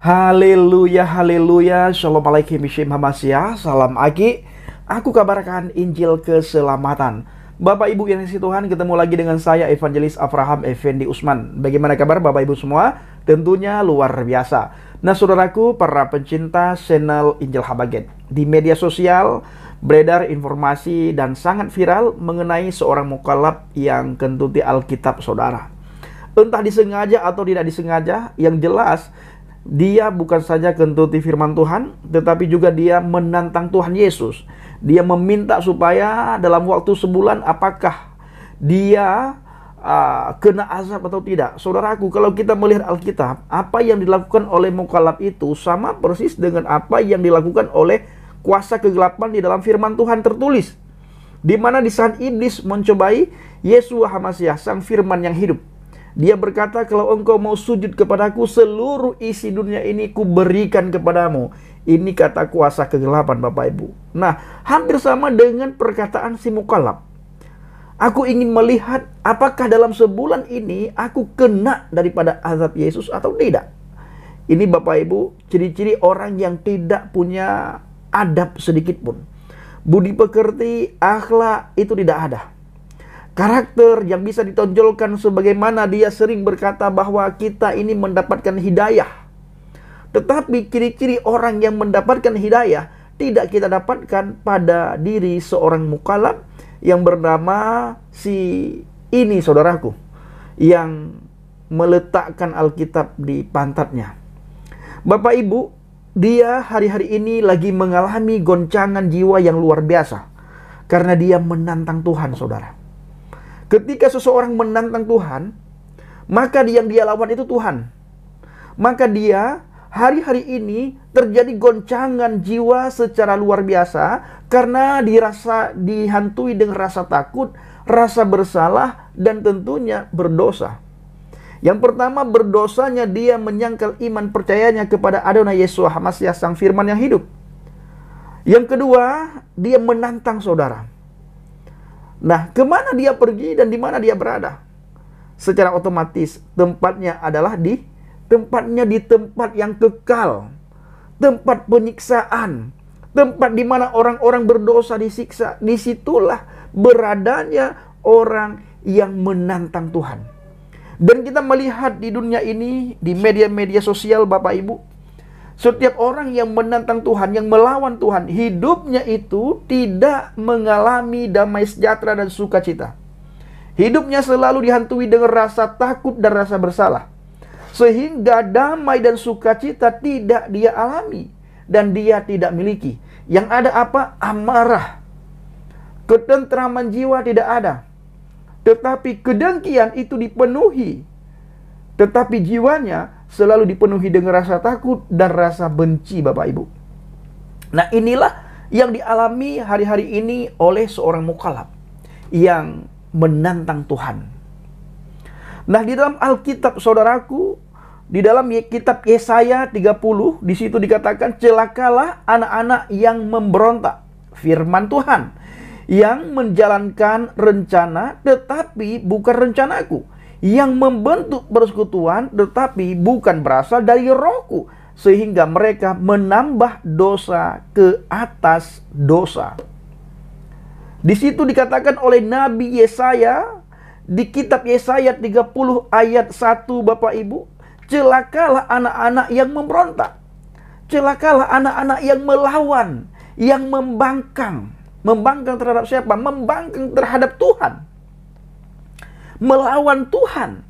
Haleluya, haleluya, shalom alaikum bishim hamasyah, salam Aki. Aku kabarkan Injil keselamatan. Bapak Ibu yang dikasihi Tuhan, ketemu lagi dengan saya Evangelis Abraham Effendi Usman. Bagaimana kabar Bapak Ibu semua? Tentunya luar biasa. Nah saudaraku, para pencinta channel Injil Habaget, di media sosial beredar informasi dan sangat viral mengenai seorang mukallaf yang kentuti Alkitab saudara. Entah disengaja atau tidak disengaja, yang jelas dia bukan saja kentuti firman Tuhan, tetapi juga dia menantang Tuhan Yesus. Dia meminta supaya dalam waktu sebulan apakah dia kena azab atau tidak. Saudaraku, kalau kita melihat Alkitab, apa yang dilakukan oleh mukallaf itu sama persis dengan apa yang dilakukan oleh kuasa kegelapan di dalam firman Tuhan tertulis. Di mana di saat iblis mencobai Yesus HaMasiah, sang firman yang hidup, dia berkata, kalau engkau mau sujud kepadaku, seluruh isi dunia ini kuberikan kepadamu. Ini kata kuasa kegelapan Bapak Ibu. Nah, hampir sama dengan perkataan si mukallaf. Aku ingin melihat apakah dalam sebulan ini aku kena daripada azab Yesus atau tidak. Ini Bapak Ibu, ciri-ciri orang yang tidak punya adab sedikit pun. Budi pekerti, akhlak itu tidak ada. Karakter yang bisa ditonjolkan sebagaimana dia sering berkata bahwa kita ini mendapatkan hidayah. Tetapi ciri-ciri orang yang mendapatkan hidayah tidak kita dapatkan pada diri seorang mukallaf yang bernama si ini saudaraku, yang meletakkan Alkitab di pantatnya. Bapak Ibu, dia hari-hari ini lagi mengalami goncangan jiwa yang luar biasa karena dia menantang Tuhan saudara. Ketika seseorang menantang Tuhan, maka yang dia lawan itu Tuhan. Maka dia hari-hari ini terjadi goncangan jiwa secara luar biasa karena dihantui dengan rasa takut, rasa bersalah, dan tentunya berdosa. Yang pertama, berdosanya dia menyangkal iman percayanya kepada Adonai Yesus HaMasiah, sang firman yang hidup. Yang kedua, dia menantang saudara. Nah, kemana dia pergi dan di mana dia berada? Secara otomatis tempatnya adalah di tempat yang kekal, tempat penyiksaan, tempat di mana orang-orang berdosa disiksa. Disitulah beradanya orang yang menantang Tuhan. Dan kita melihat di dunia ini, di media-media sosial Bapak Ibu, setiap orang yang menantang Tuhan, yang melawan Tuhan, hidupnya itu tidak mengalami damai sejahtera dan sukacita. Hidupnya selalu dihantui dengan rasa takut dan rasa bersalah. Sehingga damai dan sukacita tidak dia alami dan dia tidak miliki. Yang ada apa? Amarah. Ketentraman jiwa tidak ada. Tetapi kedengkian itu dipenuhi. Tetapi jiwanya selalu dipenuhi dengan rasa takut dan rasa benci Bapak Ibu. Nah, inilah yang dialami hari-hari ini oleh seorang mukallaf yang menantang Tuhan. Nah, di dalam Alkitab saudaraku, di dalam kitab Yesaya 30, di situ dikatakan, celakalah anak-anak yang memberontak, firman Tuhan, yang menjalankan rencana tetapi bukan rencanaku, yang membentuk persekutuan tetapi bukan berasal dari Rohku, sehingga mereka menambah dosa ke atas dosa. Di situ dikatakan oleh Nabi Yesaya di kitab Yesaya 30 ayat 1 Bapak Ibu, celakalah anak-anak yang memberontak, celakalah anak-anak yang melawan, yang membangkang. Membangkang terhadap siapa? Membangkang terhadap Tuhan. Melawan Tuhan.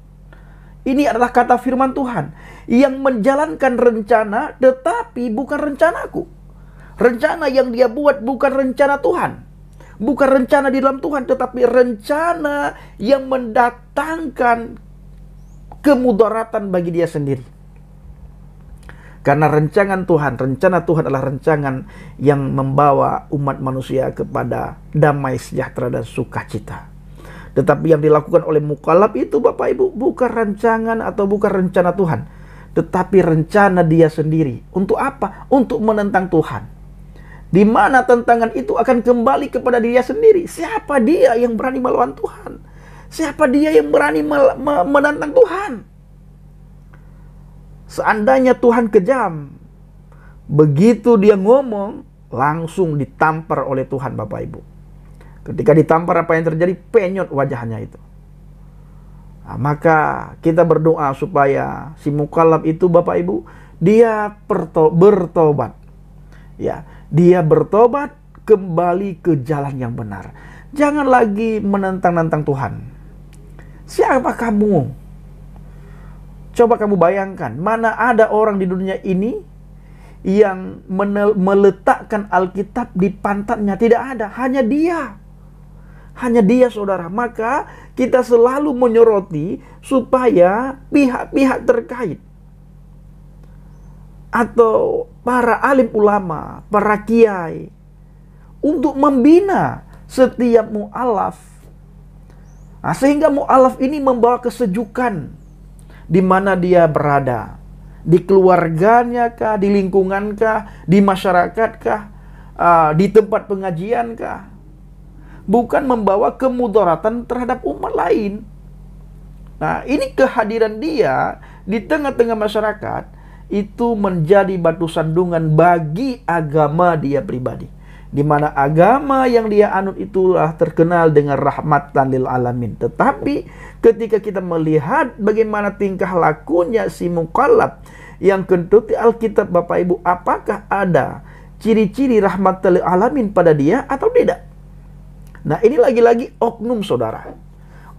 Ini adalah kata firman Tuhan yang menjalankan rencana tetapi bukan rencanaku. Rencana yang dia buat bukan rencana Tuhan, bukan rencana di dalam Tuhan, tetapi rencana yang mendatangkan kemudaratan bagi dia sendiri. Karena rencana Tuhan adalah rancangan yang membawa umat manusia kepada damai sejahtera dan sukacita. Tetapi yang dilakukan oleh mukallaf itu Bapak Ibu bukan rancangan atau bukan rencana Tuhan, tetapi rencana dia sendiri. Untuk apa? Untuk menentang Tuhan. Di mana tentangan itu akan kembali kepada dia sendiri. Siapa dia yang berani melawan Tuhan? Siapa dia yang berani menantang Tuhan? Seandainya Tuhan kejam, begitu dia ngomong, langsung ditampar oleh Tuhan Bapak Ibu. Ketika ditampar, apa yang terjadi? Penyot wajahnya itu. Nah, maka kita berdoa supaya si mukallaf itu Bapak Ibu, dia bertobat. Ya, dia bertobat kembali ke jalan yang benar. Jangan lagi menentang-nentang Tuhan. Siapa kamu? Coba kamu bayangkan, mana ada orang di dunia ini yang meletakkan Alkitab di pantatnya? Tidak ada, hanya dia. Hanya dia, saudara. Maka kita selalu menyoroti supaya pihak-pihak terkait atau para alim ulama, para kiai, untuk membina setiap mu'alaf. Nah, sehingga mu'alaf ini membawa kesejukan di mana dia berada. Di keluarganya kah, di lingkungan kah, di masyarakat kah, di tempat pengajian kah. Bukan membawa kemudaratan terhadap umat lain. Nah, ini kehadiran dia di tengah-tengah masyarakat itu menjadi batu sandungan bagi agama dia pribadi. Di mana agama yang dia anut itulah terkenal dengan rahmatan lil alamin. Tetapi ketika kita melihat bagaimana tingkah lakunya si mukallaf yang kentuti Alkitab Bapak Ibu, apakah ada ciri-ciri rahmatan lil alamin pada dia atau tidak? Nah, ini lagi-lagi oknum, saudara.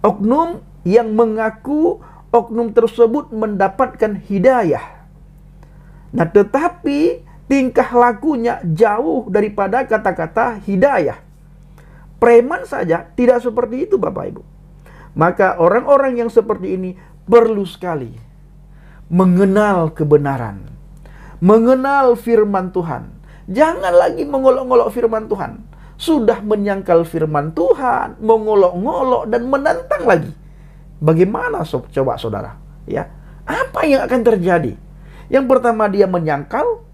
Oknum yang mengaku oknum tersebut mendapatkan hidayah. Nah, tetapi tingkah lakunya jauh daripada kata-kata hidayah. Preman saja tidak seperti itu, Bapak Ibu. Maka orang-orang yang seperti ini perlu sekali mengenal kebenaran, mengenal firman Tuhan. Jangan lagi mengolok-olok firman Tuhan. Sudah menyangkal firman Tuhan, mengolok-ngolok dan menentang lagi. Bagaimana coba saudara? Ya, apa yang akan terjadi? Yang pertama dia menyangkal,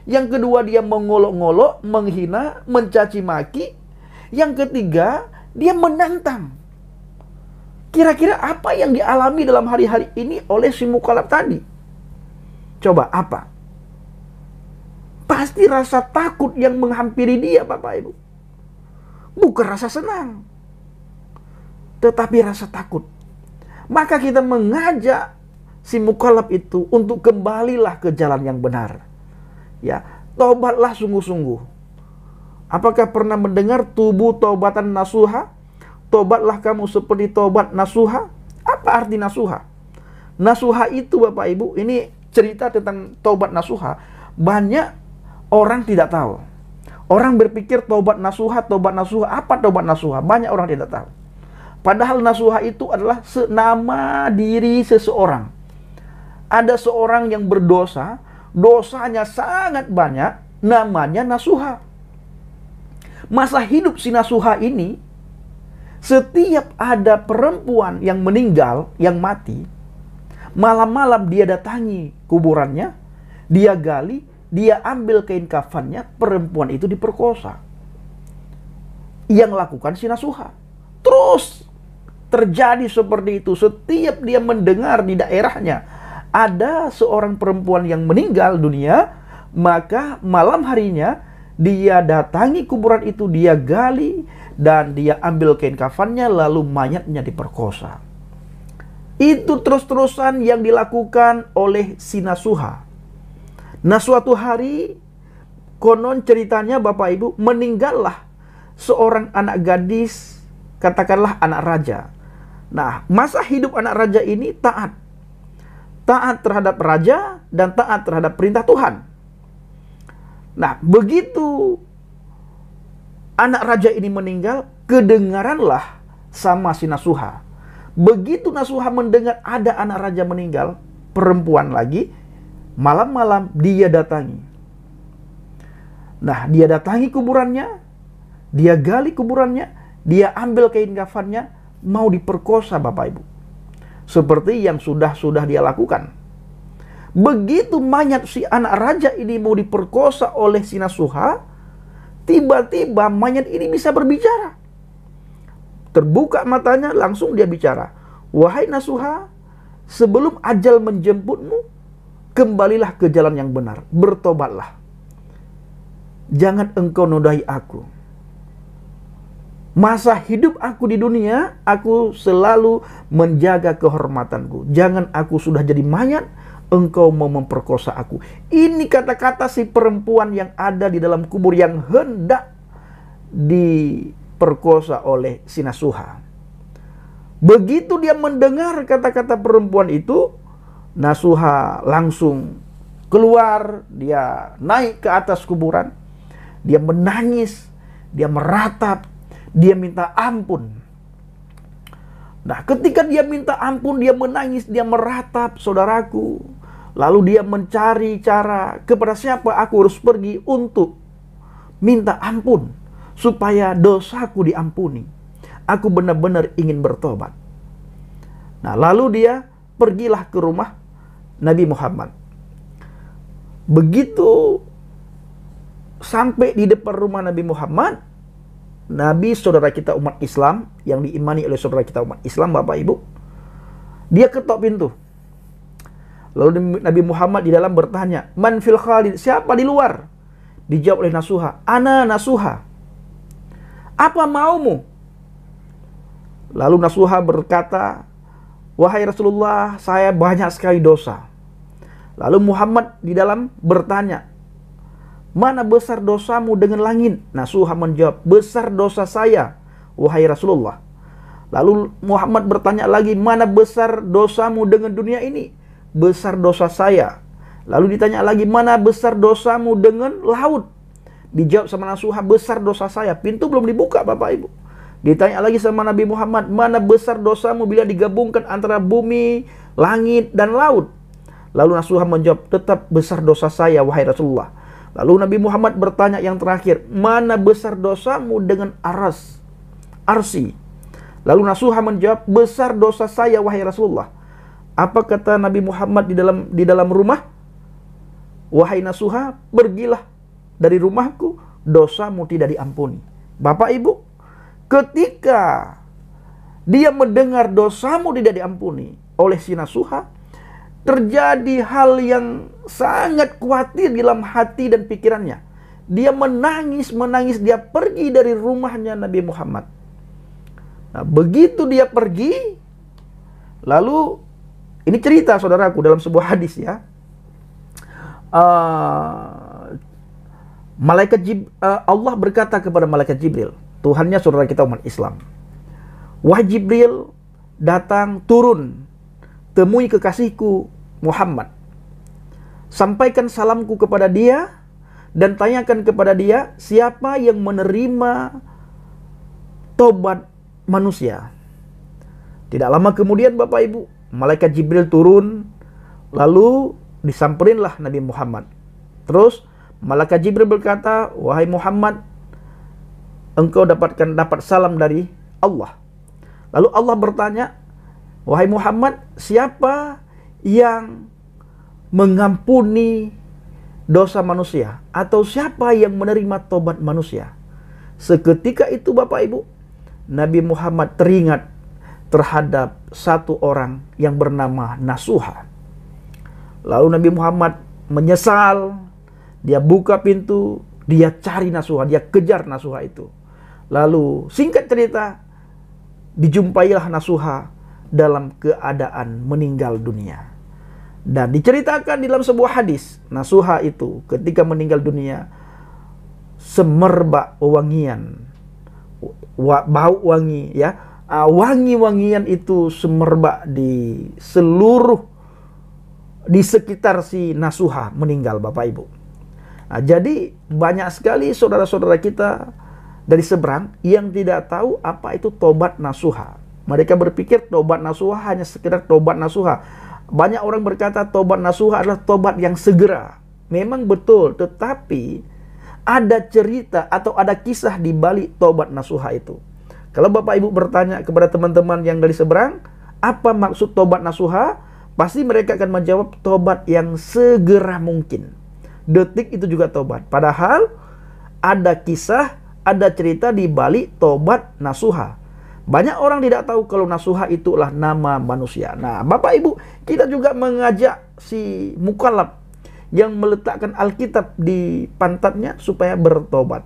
yang kedua dia mengolok-ngolok, menghina, mencaci maki, yang ketiga dia menantang. Kira-kira apa yang dialami dalam hari-hari ini oleh si mukallaf tadi? Coba apa? Pasti rasa takut yang menghampiri dia, Bapak Ibu. Bukan rasa senang, tetapi rasa takut. Maka kita mengajak si mukallaf itu untuk kembalilah ke jalan yang benar. Ya, tobatlah sungguh-sungguh. Apakah pernah mendengar tubuh taubatan nasuha? Tobatlah kamu seperti tobat nasuha. Apa arti nasuha? Nasuha itu Bapak Ibu, ini cerita tentang tobat nasuha. Banyak orang tidak tahu. Orang berpikir tobat nasuha, apa tobat nasuha? Banyak orang tidak tahu. Padahal nasuha itu adalah nama diri seseorang. Ada seorang yang berdosa, dosanya sangat banyak, namanya nasuha. Masa hidup si nasuha ini, setiap ada perempuan yang meninggal, yang mati, malam-malam dia datangi kuburannya, dia gali, dia ambil kain kafannya, perempuan itu diperkosa. Yang lakukan si nasuha. Terus terjadi seperti itu. Setiap dia mendengar di daerahnya ada seorang perempuan yang meninggal dunia, maka malam harinya dia datangi kuburan itu, dia gali, dan dia ambil kain kafannya, lalu mayatnya diperkosa. Itu terus-terusan yang dilakukan oleh si nasuha. Nah, suatu hari, konon ceritanya Bapak Ibu, meninggallah seorang anak gadis, katakanlah anak raja. Nah, masa hidup anak raja ini taat. Taat terhadap raja dan taat terhadap perintah Tuhan. Nah, begitu anak raja ini meninggal, kedengaranlah sama si nasuha. Begitu nasuha mendengar ada anak raja meninggal, perempuan lagi, malam-malam dia datangi. Nah, dia datangi kuburannya, dia gali kuburannya, dia ambil kain kafannya, mau diperkosa Bapak Ibu. Seperti yang sudah dia lakukan. Begitu mayat si anak raja ini mau diperkosa oleh si nasuha, tiba-tiba mayat ini bisa berbicara. Terbuka matanya, langsung dia bicara. Wahai nasuha, sebelum ajal menjemputmu, kembalilah ke jalan yang benar, bertobatlah. Jangan engkau nodai aku. Masa hidup aku di dunia, aku selalu menjaga kehormatanku. Jangan aku sudah jadi mayat, engkau mau memperkosa aku. Ini kata-kata si perempuan yang ada di dalam kubur yang hendak diperkosa oleh si Nasuha. Begitu dia mendengar kata-kata perempuan itu, Nasuha langsung keluar, dia naik ke atas kuburan, dia menangis, dia meratap, dia minta ampun. Nah, ketika dia minta ampun, dia menangis, dia meratap, saudaraku. Lalu dia mencari cara kepada siapa aku harus pergi untuk minta ampun, supaya dosaku diampuni. Aku benar-benar ingin bertobat. Nah, lalu dia pergilah ke rumah Nabi Muhammad. Begitu sampai di depan rumah Nabi Muhammad, Nabi saudara kita umat Islam, yang diimani oleh saudara kita umat Islam, Bapak Ibu, dia ketok pintu. Lalu Nabi Muhammad di dalam bertanya, "Man fil khalid?" Siapa di luar? Dijawab oleh Nasuha, "Ana Nasuha." "Apa maumu?" Lalu Nasuha berkata, "Wahai Rasulullah, saya banyak sekali dosa." Lalu Muhammad di dalam bertanya, "Mana besar dosamu dengan langit?" Nasuha menjawab, "Besar dosa saya, wahai Rasulullah." Lalu Muhammad bertanya lagi, "Mana besar dosamu dengan dunia ini?" "Besar dosa saya." Lalu ditanya lagi, "Mana besar dosamu dengan laut?" Dijawab sama Nasuha, "Besar dosa saya." Pintu belum dibuka, Bapak Ibu. Ditanya lagi sama Nabi Muhammad, "Mana besar dosamu bila digabungkan antara bumi, langit, dan laut?" Lalu Nasuha menjawab, "Tetap besar dosa saya, wahai Rasulullah." Lalu Nabi Muhammad bertanya yang terakhir, "Mana besar dosamu dengan arsi?" Lalu Nasuha menjawab, "Besar dosa saya, wahai Rasulullah." Apa kata Nabi Muhammad di dalam rumah? "Wahai Nasuha, pergilah dari rumahku, dosamu tidak diampuni." Bapak Ibu, ketika dia mendengar dosamu tidak diampuni oleh si Nasuha, terjadi hal yang sangat khawatir dalam hati dan pikirannya. Dia menangis, dia pergi dari rumahnya Nabi Muhammad. Nah, begitu dia pergi, lalu ini cerita saudaraku dalam sebuah hadis ya. Allah berkata kepada malaikat Jibril, Tuhannya saudara kita umat Islam, "Wahai Jibril, datang, turun, temui kekasihku Muhammad. Sampaikan salamku kepada dia dan tanyakan kepada dia siapa yang menerima tobat manusia." Tidak lama kemudian Bapak Ibu, malaikat Jibril turun, lalu disamperinlah Nabi Muhammad. Terus malaikat Jibril berkata, "Wahai Muhammad, engkau dapat salam dari Allah." Lalu Allah bertanya, "Wahai Muhammad, siapa yang mengampuni dosa manusia? Atau siapa yang menerima tobat manusia?" Seketika itu Bapak Ibu, Nabi Muhammad teringat terhadap satu orang yang bernama Nasuha. Lalu Nabi Muhammad menyesal, dia buka pintu, dia cari Nasuha, dia kejar Nasuha itu. Lalu singkat cerita, dijumpailah Nasuha dalam keadaan meninggal dunia. Dan diceritakan di dalam sebuah hadis, Nasuha itu ketika meninggal dunia, semerbak wangian, bau wangi ya, wangi-wangian itu semerbak di sekitar si Nasuha meninggal, Bapak Ibu. Nah, jadi banyak sekali saudara-saudara kita dari seberang yang tidak tahu apa itu tobat Nasuha. Mereka berpikir tobat Nasuha hanya sekedar tobat Nasuha. Banyak orang berkata tobat Nasuha adalah tobat yang segera. Memang betul, tetapi ada cerita atau ada kisah di balik tobat Nasuha itu. Kalau Bapak Ibu bertanya kepada teman-teman yang dari seberang, apa maksud tobat Nasuha? Pasti mereka akan menjawab tobat yang segera mungkin. Detik itu juga tobat. Padahal ada kisah, ada cerita di balik tobat Nasuha. Banyak orang tidak tahu kalau Nasuha itulah nama manusia. Nah, Bapak Ibu, kita juga mengajak si mukallaf yang meletakkan Alkitab di pantatnya supaya bertobat.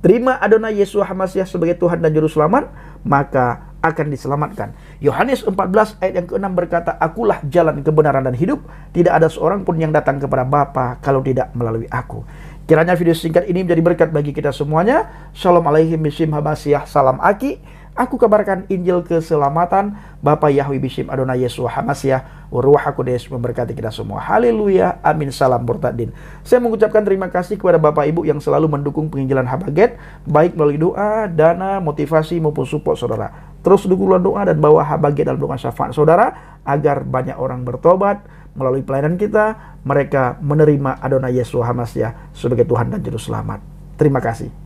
Terima Adonai Yesus Hamasiah sebagai Tuhan dan Juru Selamat, maka akan diselamatkan. Yohanes 14 ayat yang ke-6 berkata, "Akulah jalan, kebenaran, dan hidup. Tidak ada seorang pun yang datang kepada Bapa kalau tidak melalui aku." Kiranya video singkat ini menjadi berkat bagi kita semuanya. Shalom Aleichem Bishim Hamasiah. Salam Aki. Aku kabarkan Injil keselamatan. Bapa Yahweh Bishim Adonai Yesus Hamasiah. Ruach HaKodesh memberkati kita semua. Haleluya. Amin. Salam Bortadin. Saya mengucapkan terima kasih kepada Bapak Ibu yang selalu mendukung penginjilan Habaget, baik melalui doa, dana, motivasi maupun support saudara. Terus dukunglah doa dan bawa Habaget dalam doa syafaat saudara, agar banyak orang bertobat. Melalui pelayanan kita, mereka menerima Adonai Yesus Hamasiah sebagai Tuhan dan Juru Selamat. Terima kasih.